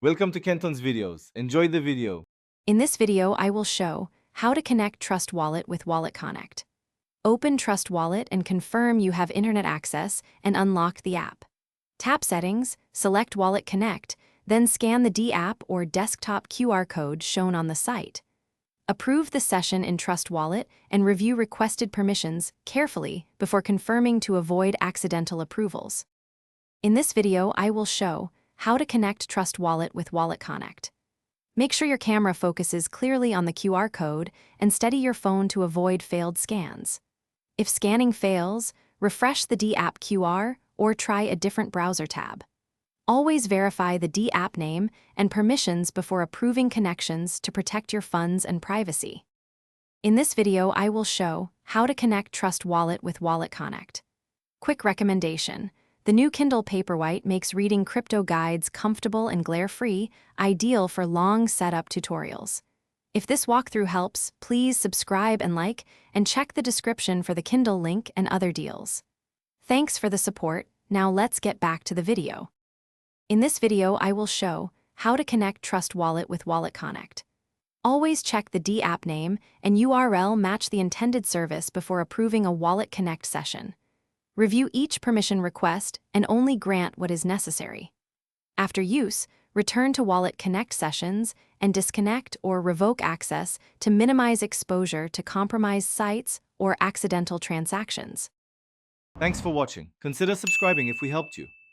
Welcome to Kenton's videos. Enjoy the video. In this video, I will show how to connect Trust Wallet with WalletConnect. Open Trust Wallet and confirm you have internet access and unlock the app. Tap Settings, select WalletConnect, then scan the D app or desktop QR code shown on the site. Approve the session in Trust Wallet and review requested permissions carefully before confirming to avoid accidental approvals. In this video, I will show how to connect Trust Wallet with WalletConnect. Make sure your camera focuses clearly on the QR code and steady your phone to avoid failed scans. If scanning fails, refresh the D app QR or try a different browser tab. Always verify the D app name and permissions before approving connections to protect your funds and privacy. In this video, I will show how to connect Trust Wallet with WalletConnect. Quick recommendation: the new Kindle Paperwhite makes reading crypto guides comfortable and glare-free, ideal for long setup tutorials. If this walkthrough helps, please subscribe and like, and check the description for the Kindle link and other deals. Thanks for the support. Now let's get back to the video. In this video, I will show how to connect Trust Wallet with WalletConnect. Always check the D app name and URL match the intended service before approving a WalletConnect session. Review each permission request and only grant what is necessary. After use, return to WalletConnect sessions and disconnect or revoke access to minimize exposure to compromised sites or accidental transactions. Thanks for watching. Consider subscribing if we helped you.